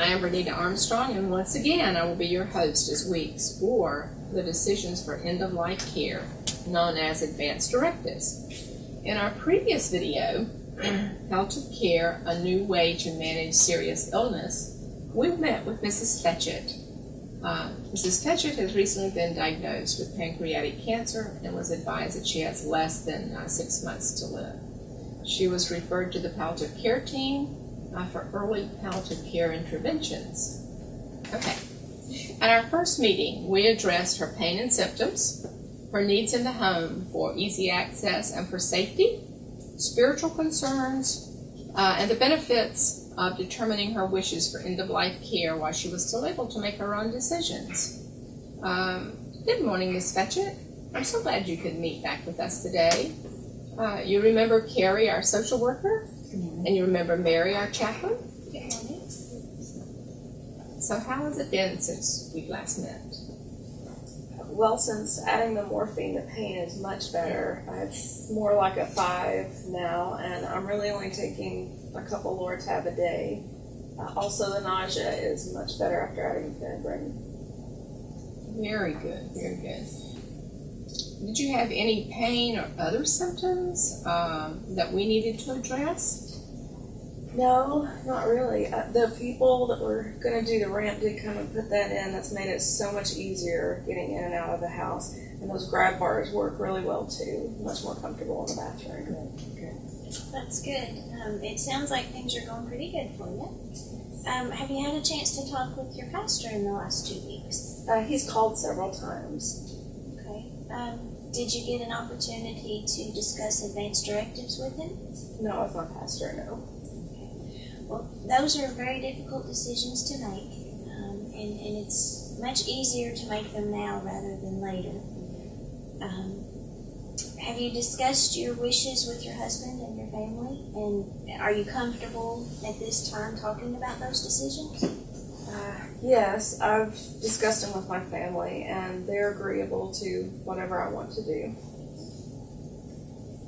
I am Renita Armstrong, and once again I will be your host as we explore the decisions for end-of-life care, known as Advanced Directives. In our previous video, Palliative Care, a New Way to Manage Serious Illness, we met with Mrs. Fetchett. Mrs. Fetchett has recently been diagnosed with pancreatic cancer and was advised that she has less than 6 months to live. She was referred to the palliative care team for early palliative care interventions. Okay. At our first meeting, we addressed her pain and symptoms, her needs in the home for easy access and for safety, spiritual concerns, and the benefits of determining her wishes for end-of-life care while she was still able to make her own decisions. Good morning, Ms. Fetchett. I'm so glad you could meet back with us today. You remember Carrie, our social worker? And you remember Mary, our chaplain? Good morning. So how has it been since we last met? Well, since adding the morphine, the pain is much better. It's more like a 5 now, and I'm really only taking a couple Lortab a day. Also, the nausea is much better after adding Fenbrin. Very good, very good. Did you have any pain or other symptoms that we needed to address? No, not really. The people that were going to do the ramp did come and put that in. That's made it so much easier getting in and out of the house. And those grab bars work really well too. Much more comfortable in the bathroom. Good. That's good. It sounds like things are going pretty good for you. Have you had a chance to talk with your pastor in the last 2 weeks? He's called several times. Okay. Did you get an opportunity to discuss advanced directives with him? No, with my pastor, no. Well, those are very difficult decisions to make, and it's much easier to make them now rather than later. Have you discussed your wishes with your husband and your family, and are you comfortable at this time talking about those decisions? Yes, I've discussed them with my family, and they're agreeable to whatever I want to do.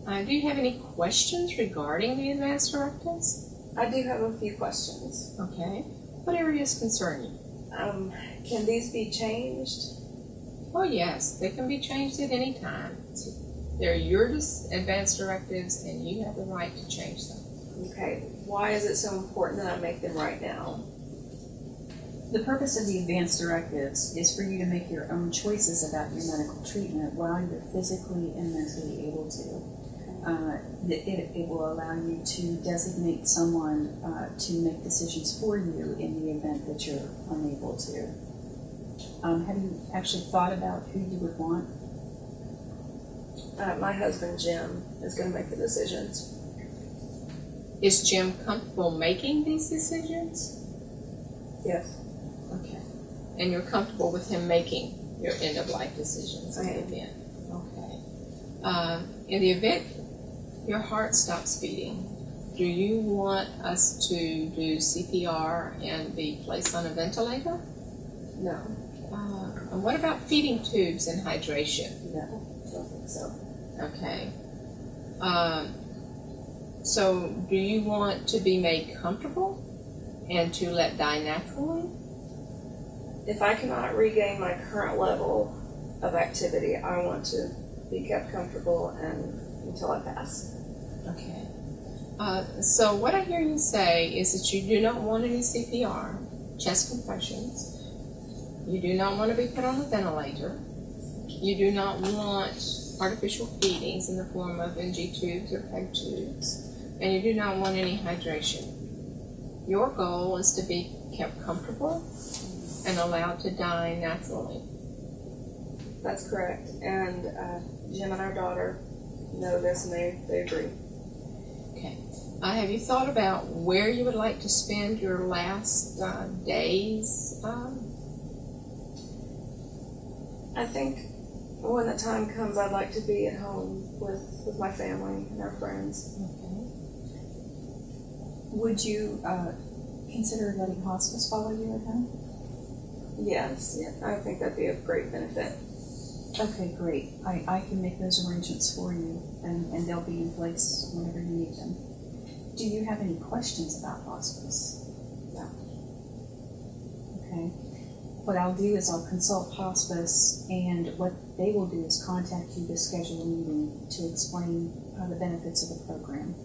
Do you have any questions regarding the advanced directives? I do have a few questions. Okay. What areas concern you? Can these be changed? Oh yes, they can be changed at any time. They're your advanced directives and you have the right to change them. Okay. Why is it so important that I make them right now? The purpose of the advanced directives is for you to make your own choices about your medical treatment while you're physically and mentally able to. It will allow you to designate someone to make decisions for you in the event that you're unable to. Have you actually thought about who you would want? My husband, Jim, is going to make the decisions. Is Jim comfortable making these decisions? Yes. Okay. And you're comfortable with him making your end-of-life decisions in I the am. event? Okay. In the event your heart stops beating, do you want us to do CPR and be placed on a ventilator? No. And what about feeding tubes and hydration? No. I don't think so. Okay. So do you want to be made comfortable and to let die naturally? If I cannot regain my current level of activity, I want to be kept comfortable until I pass. Okay. So what I hear you say is that you do not want any CPR, chest compressions. You do not want to be put on a ventilator. You do not want artificial feedings in the form of NG tubes or PEG tubes. And you do not want any hydration. Your goal is to be kept comfortable and allowed to die naturally. That's correct. And Jim and our daughter know this, and they agree. Okay. Have you thought about where you would like to spend your last days? I think when the time comes, I'd like to be at home with my family and our friends. Okay. Would you consider letting hospice follow you at home? Yes, yeah, I think that'd be a great benefit. Okay, great. I can make those arrangements for you, and they'll be in place whenever you need them. Do you have any questions about hospice? No. Okay. What I'll do is I'll consult hospice, and what they will do is contact you to schedule a meeting to explain the benefits of the program.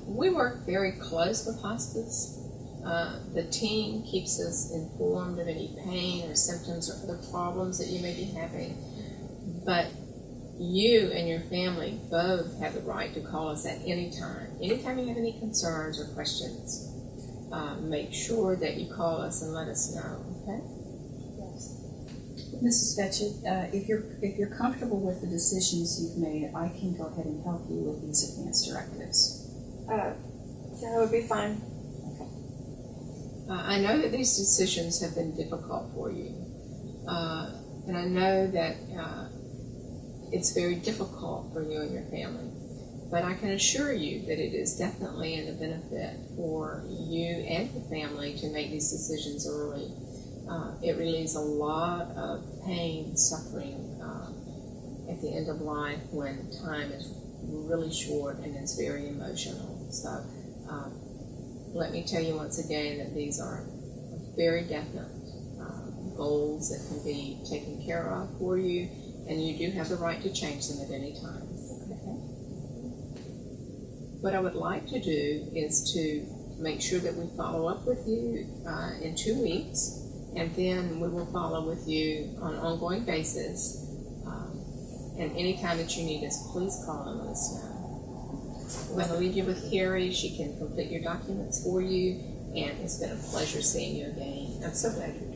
We work very close with hospice. The team keeps us informed of any pain or symptoms or other problems that you may be having. But you and your family both have the right to call us at any time. Anytime you have any concerns or questions, make sure that you call us and let us know, okay? Yes. Mrs. Betchett, if you're comfortable with the decisions you've made, I can go ahead and help you with these advanced directives. Yeah, that would be fine. I know that these decisions have been difficult for you, and I know that it's very difficult for you and your family, but I can assure you that it is definitely in the benefit for you and your family to make these decisions early. It relieves a lot of pain, suffering at the end of life when time is really short and it's very emotional. So let me tell you once again that these are very definite goals that can be taken care of for you, and you do have the right to change them at any time. Okay? What I would like to do is to make sure that we follow up with you in 2 weeks, and then we will follow with you on an ongoing basis. And anytime that you need us, please call and let us know. I'm going to leave you with Carrie. She can complete your documents for you, and it's been a pleasure seeing you again. I'm so glad you're